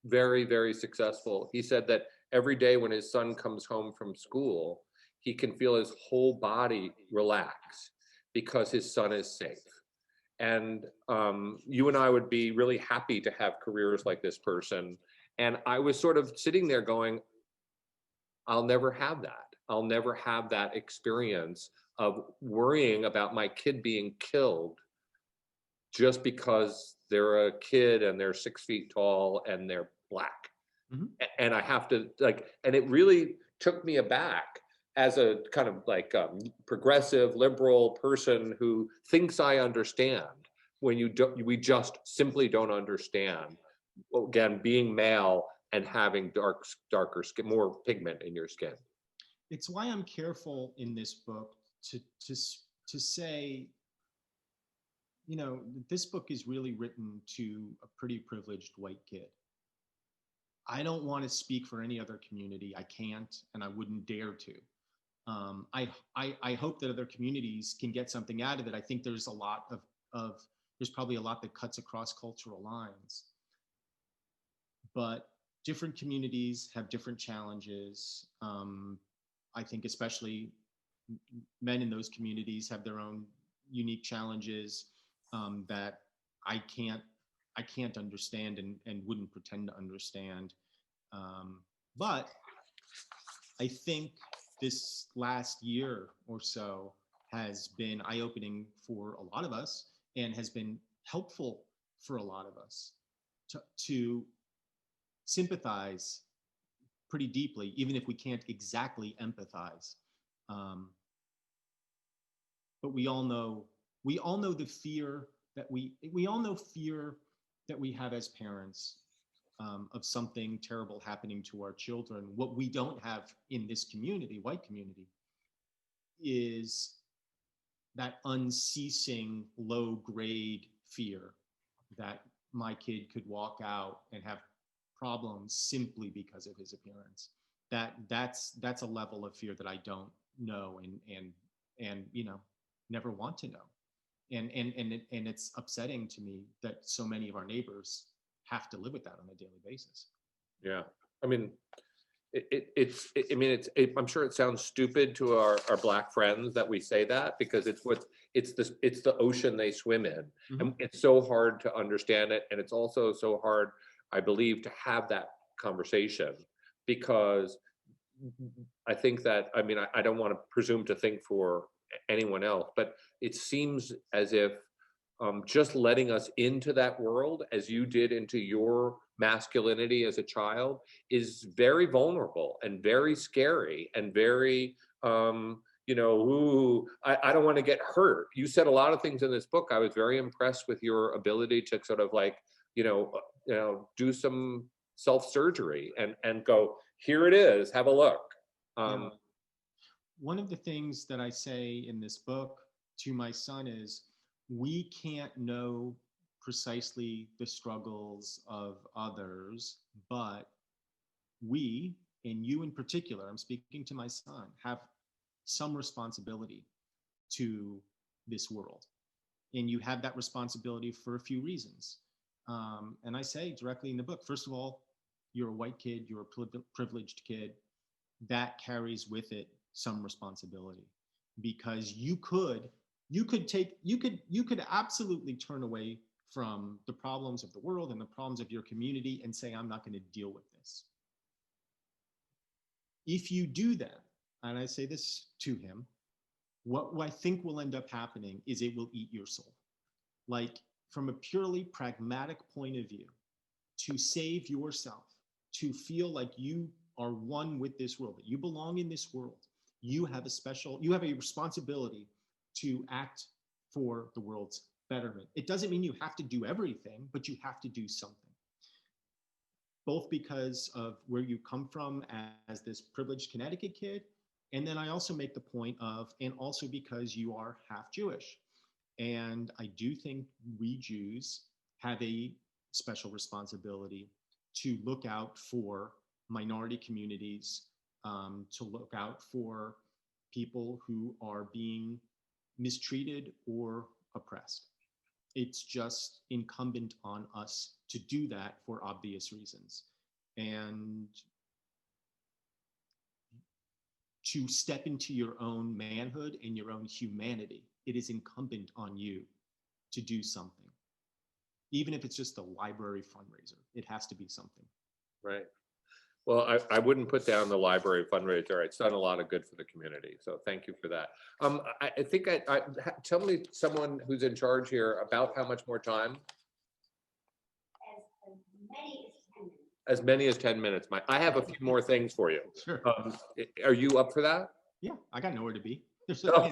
S1: very, very successful. He said that every day when his son comes home from school, he can feel his whole body relax because his son is safe. And you and I would be really happy to have careers like this person. And I was sort of sitting there going, I'll never have that. I'll never have that experience of worrying about my kid being killed just because they're a kid and they're 6 feet tall and they're black.
S2: Mm-hmm.
S1: And I have to like, and it really took me aback as a kind of like progressive liberal person who thinks I understand when we just simply don't understand. Again, being male and having darker skin, more pigment in your skin.
S2: It's why I'm careful in this book to say, you know, this book is really written to a pretty privileged white kid. I don't want to speak for any other community. I can't, and I wouldn't dare to. I hope that other communities can get something out of it. I think there's a lot of there's probably a lot that cuts across cultural lines. But different communities have different challenges. I think especially men in those communities have their own unique challenges that I can't understand and wouldn't pretend to understand. But I think this last year or so has been eye-opening for a lot of us and has been helpful for a lot of us to sympathize pretty deeply, even if we can't exactly empathize. But we all know the fear that we all know fear that we have as parents of something terrible happening to our children. What we don't have in this community, white community, is that unceasing low-grade fear that my kid could walk out and have problems simply because of his appearance. That's a level of fear that I don't know and you know, never want to know. And it's upsetting to me that so many of our neighbors have to live with that on a daily basis.
S1: Yeah, I mean, I'm sure it sounds stupid to our black friends that we say that, because it's the ocean they swim in. Mm-hmm. And it's so hard to understand it, and it's also so hard, I believe, to have that conversation, because I think that, I mean, I don't want to presume to think for anyone else, but it seems as if just letting us into that world, as you did into your masculinity as a child, is very vulnerable and very scary and very, you know, ooh, I don't want to get hurt. You said a lot of things in this book. I was very impressed with your ability to sort of like, you know, do some self-surgery and go, here it is, have a look.
S2: Yeah. One of the things that I say in this book to my son is, we can't know precisely the struggles of others, but we, and you in particular, I'm speaking to my son, have some responsibility to this world. And you have that responsibility for a few reasons. And I say directly in the book, first of all, you're a white kid, you're a privileged kid. That carries with it some responsibility, because you could absolutely turn away from the problems of the world and the problems of your community and say, I'm not going to deal with this. If you do that, and I say this to him, what I think will end up happening is it will eat your soul. Like, from a purely pragmatic point of view, to save yourself, to feel like you are one with this world, that you belong in this world, you have a responsibility to act for the world's betterment. It doesn't mean you have to do everything, but you have to do something. Both because of where you come from as this privileged Connecticut kid, and then I also make the point of, and also because you are half Jewish. And I do think we Jews have a special responsibility to look out for minority communities, to look out for people who are being mistreated or oppressed. It's just incumbent on us to do that for obvious reasons. And to step into your own manhood and your own humanity, it is incumbent on you to do something. Even if it's just a library fundraiser, it has to be something.
S1: Right. Well, I wouldn't put down the library fundraiser. It's done a lot of good for the community. So thank you for that. I think tell me, someone who's in charge here, about how much more time? As many as 10 minutes. I have a few more things for you.
S2: Sure.
S1: Are you up for that?
S2: Yeah, I got nowhere to be.
S1: So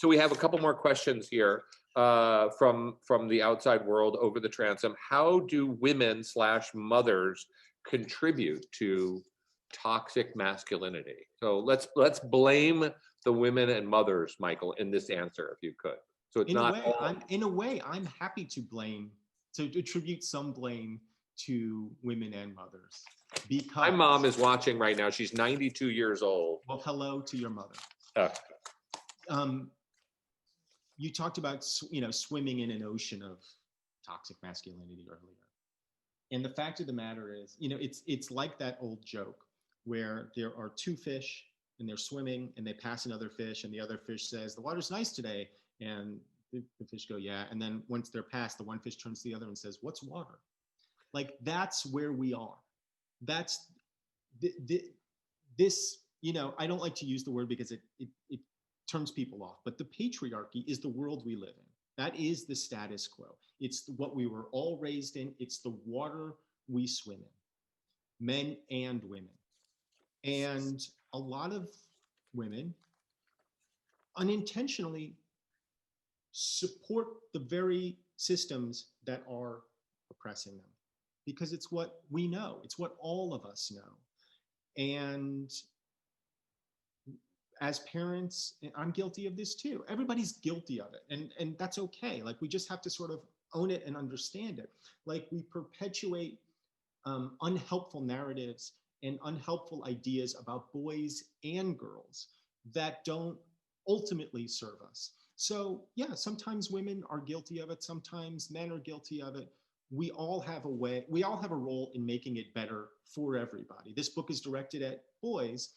S1: we have a couple more questions here from the outside world over the transom. How do women/mothers contribute to toxic masculinity? So let's blame the women and mothers, Michael, in this answer, if you could. So it's
S2: in a way, I'm happy to attribute some blame to women and mothers. Because
S1: my mom is watching right now. She's 92 years old.
S2: Well, hello to your mother. You talked about, swimming in an ocean of toxic masculinity earlier. And the fact of the matter is, it's like that old joke where there are two fish and they're swimming and they pass another fish and the other fish says, "The water's nice today." And the fish go, "Yeah." And then once they're past, the one fish turns to the other and says, "What's water?" Like, that's where we are. That's this, I don't like to use the word because it turns people off, but the patriarchy is the world we live in. That is the status quo. It's what we were all raised in. It's the water we swim in, men and women. And a lot of women unintentionally support the very systems that are oppressing them, because it's what we know. It's what all of us know. And as parents, I'm guilty of this too. Everybody's guilty of it. And that's okay. Like, we just have to sort of own it and understand it. Like, we perpetuate unhelpful narratives and unhelpful ideas about boys and girls that don't ultimately serve us. So yeah, sometimes women are guilty of it. Sometimes men are guilty of it. We all have a role in making it better for everybody. This book is directed at boys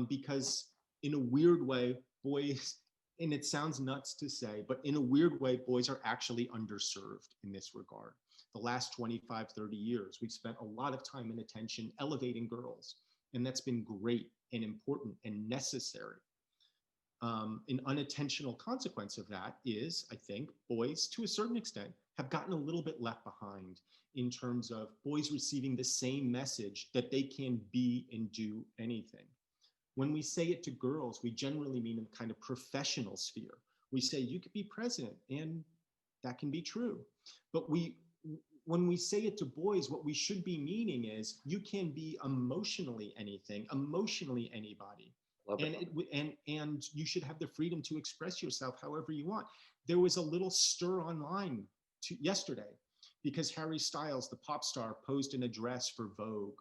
S2: because in a weird way, boys, and it sounds nuts to say, but in a weird way, boys are actually underserved in this regard. The last 25, 30 years, we've spent a lot of time and attention elevating girls, and that's been great and important and necessary. An unintentional consequence of that is, I think, boys, to a certain extent, have gotten a little bit left behind in terms of boys receiving the same message that they can be and do anything. When we say it to girls, we generally mean in a kind of professional sphere. We say, you could be president, and that can be true. But when we say it to boys, what we should be meaning is, you can be emotionally anything, emotionally anybody. And you should have the freedom to express yourself however you want. There was a little stir online yesterday because Harry Styles, the pop star, posed an address for Vogue,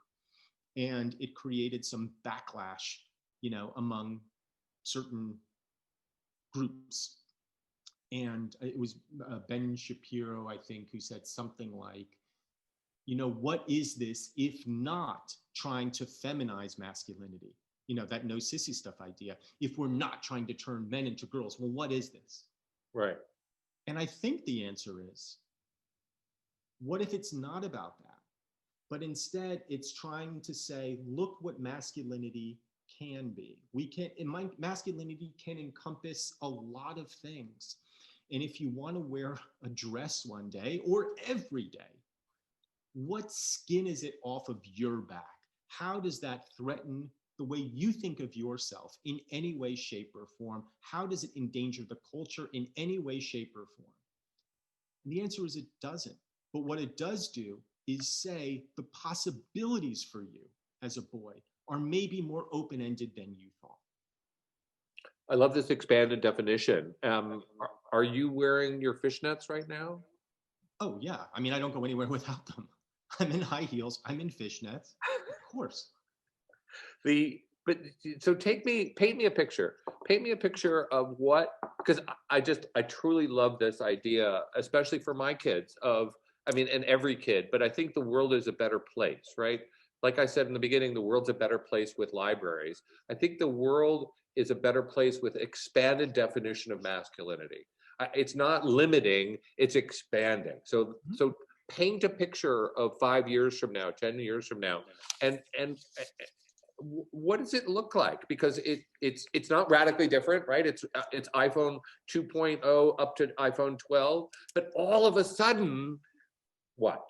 S2: and it created some backlash, among certain groups. And it was Ben Shapiro, I think, who said something like, what is this if not trying to feminize masculinity? That no sissy stuff idea. If we're not trying to turn men into girls, well, what is this?
S1: Right.
S2: And I think the answer is, what if it's not about that? But instead, it's trying to say, look what masculinity can be. Masculinity can encompass a lot of things. And if you want to wear a dress one day or every day, what skin is it off of your back how does that threaten the way you think of yourself in any way, shape, or form? How does it endanger the culture in any way, shape, or form? And the answer is it doesn't. But what it does do is say the possibilities for you as a boy are maybe more open-ended than you thought.
S1: I love this expanded definition. Are you wearing your fishnets right now?
S2: Oh, yeah. I mean, I don't go anywhere without them. I'm in high heels. I'm in fishnets. Of course.
S1: But so paint me a picture. Paint me a picture of what, because I truly love this idea, especially for my kids I mean, and every kid, but I think the world is a better place, right? Like I said in the beginning, the world's a better place with libraries. I think the world is a better place with expanded definition of masculinity. It's not limiting, it's expanding. So paint a picture of 5 years from now, 10 years from now, and what does it look like? Because it's not radically different, right? It's iPhone 2.0 up to iPhone 12, but all of a sudden, what?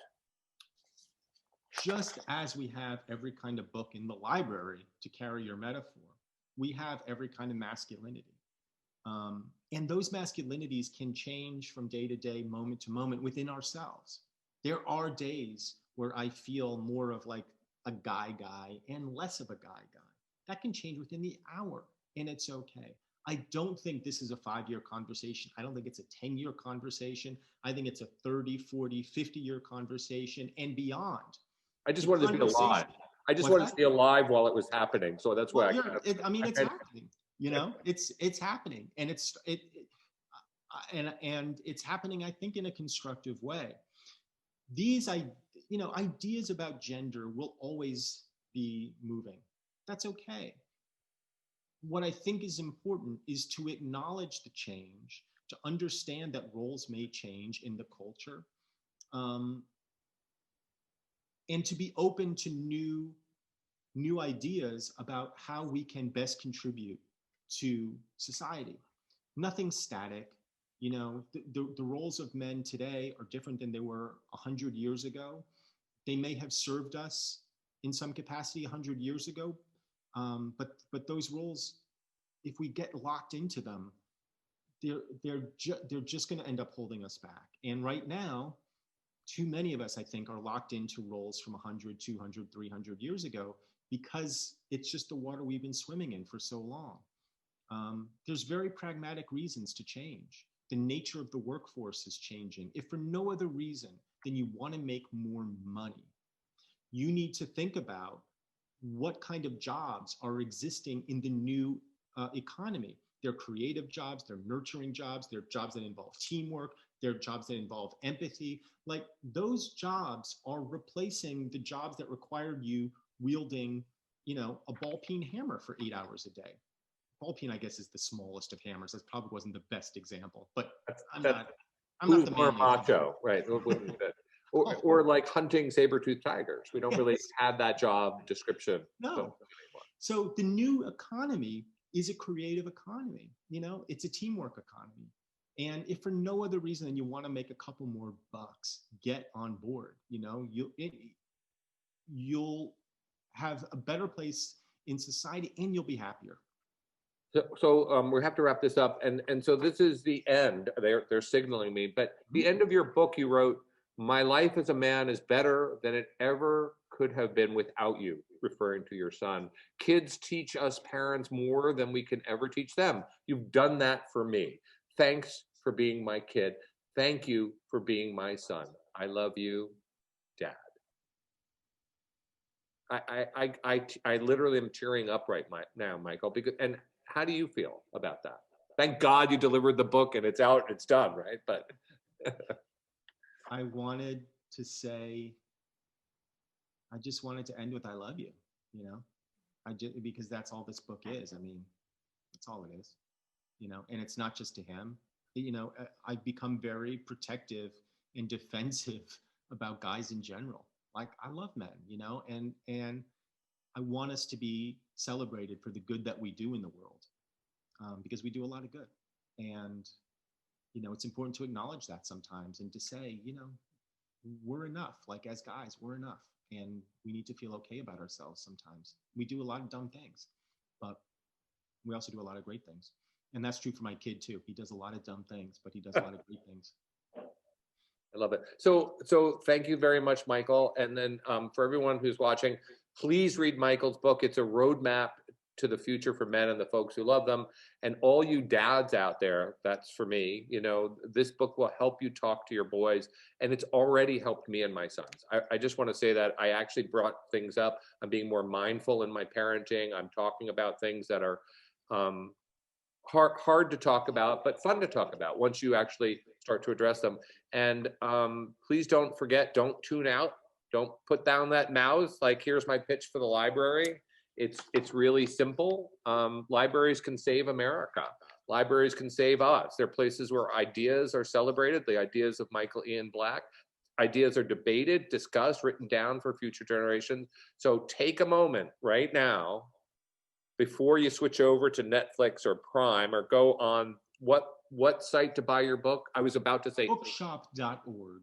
S2: Just as we have every kind of book in the library, to carry your metaphor, we have every kind of masculinity. And those masculinities can change from day to day, moment to moment within ourselves. There are days where I feel more of like a guy and less of a guy. That can change within the hour, and it's okay. I don't think this is a 5-year conversation. I don't think it's a 10-year conversation. I think it's a 30, 40, 50-year conversation and beyond.
S1: I just wanted to be alive. I just wanted to be alive while it was happening. So that's why
S2: I mean, it's happening. You know, it's happening, and it's happening, I think, in a constructive way. These ideas about gender will always be moving. That's okay. What I think is important is to acknowledge the change, to understand that roles may change in the culture, and to be open to new ideas about how we can best contribute to society. Nothing's static. You know, the roles of men today are different than they were 100 years ago. They may have served us in some capacity 100 years ago, but those roles, if we get locked into them, they're just going to end up holding us back. And right now, too many of us, I think, are locked into roles from 100, 200, 300 years ago because it's just the water we've been swimming in for so long. There's very pragmatic reasons to change. The nature of the workforce is changing. If for no other reason than you want to make more money, you need to think about what kind of jobs are existing in the new economy. They're creative jobs, they're nurturing jobs, they're jobs that involve teamwork, they're jobs that involve empathy. Like, those jobs are replacing the jobs that required you wielding, a ball peen hammer for 8 hours a day. Ball peen, I guess, is the smallest of hammers. That probably wasn't the best example, but I'm not the
S1: more
S2: man
S1: macho, right? Or like hunting saber-toothed tigers. We don't really have that job description.
S2: No. So the new economy is a creative economy. It's a teamwork economy. And if for no other reason than you want to make a couple more bucks, get on board. You'll have a better place in society, and you'll be happier.
S1: So we have to wrap this up, and so this is the end. They're signaling me, but the end of your book, you wrote, "My life as a man is better than it ever could have been without you," referring to your son. "Kids teach us parents more than we can ever teach them. You've done that for me. Thanks for being my kid. Thank you for being my son. I love you, Dad." I literally am tearing up right now, Michael. And how do you feel about that? Thank God you delivered the book and it's out, it's done, right? But
S2: I wanted to say, I just wanted to end with "I love you," because that's all this book is. I mean, that's all it is, and it's not just to him. I've become very protective and defensive about guys in general. Like, I love men, and I want us to be celebrated for the good that we do in the world, because we do a lot of good. And, it's important to acknowledge that sometimes and to say, we're enough. Like, as guys, we're enough. and we need to feel okay about ourselves sometimes. We do a lot of dumb things, but we also do a lot of great things. And that's true for my kid too. He does a lot of dumb things, but he does a lot of great things.
S1: I love it. So thank you very much, Michael. And then for everyone who's watching, please read Michael's book. It's a roadmap to the future for men and the folks who love them. And all you dads out there, that's for me, you know, this book will help you talk to your boys. And it's already helped me and my sons. I just want to say that I actually brought things up. I'm being more mindful in my parenting. I'm talking about things that are hard to talk about, but fun to talk about once you actually start to address them. And please don't forget, don't tune out. Don't put down that mouse. Like, here's my pitch for the library. It's really simple. Libraries can save America. Libraries can save us. They're places where ideas are celebrated, the ideas of Michael Ian Black. Ideas are debated, discussed, written down for future generations. So take a moment right now before you switch over to Netflix or Prime, or go on what site to buy your book? I was about to say
S2: bookshop.org.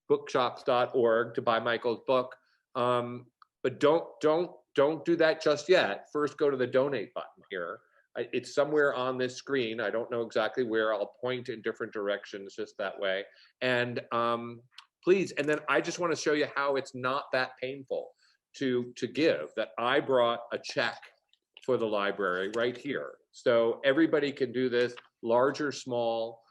S1: Bookshops.org to buy Michael's book. But don't do that just yet. First, go to the donate button here. It's somewhere on this screen. I don't know exactly where. I'll point in different directions just that way. And please, and then I just want to show you how it's not that painful to give. That I brought a check for the library right here. So everybody can do this, large or small.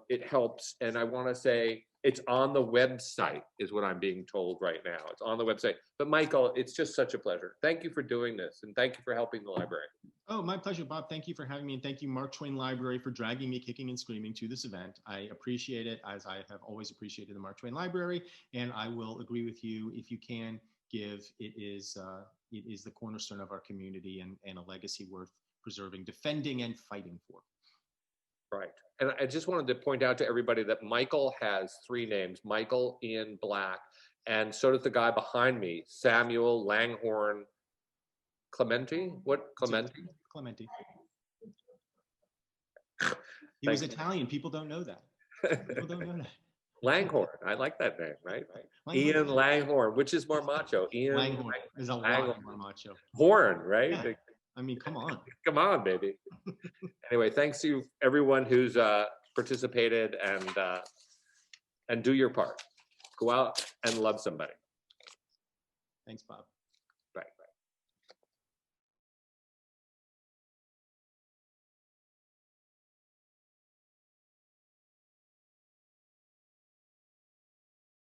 S1: It helps. And I want to say it's on the website is what I'm being told right now. It's on the website. But Michael, it's just such a pleasure. Thank you for doing this. And thank you for helping the library.
S2: Oh, my pleasure, Bob. Thank you for having me. And thank you, Mark Twain Library, for dragging me kicking and screaming to this event. I appreciate it, as I have always appreciated the Mark Twain Library. And I will agree with you. If you can give, it is the cornerstone of our community, and a legacy worth preserving, defending, and fighting for.
S1: Right. And I just wanted to point out to everybody that Michael has 3 names, Michael Ian Black, and so does the guy behind me, Samuel Langhorne Clementi. What? Clementi?
S2: Clementi. He was Italian. People don't know that. People don't know that.
S1: Langhorne. I like that name, right?
S2: Langhorne.
S1: Ian Langhorne, which is more macho. Ian
S2: Langhorne is a lot more macho.
S1: Horn, right?
S2: Yeah. I mean, come on.
S1: Come on, baby. Anyway, thanks to everyone who's participated, and do your part. Go out and love somebody.
S2: Thanks, Bob.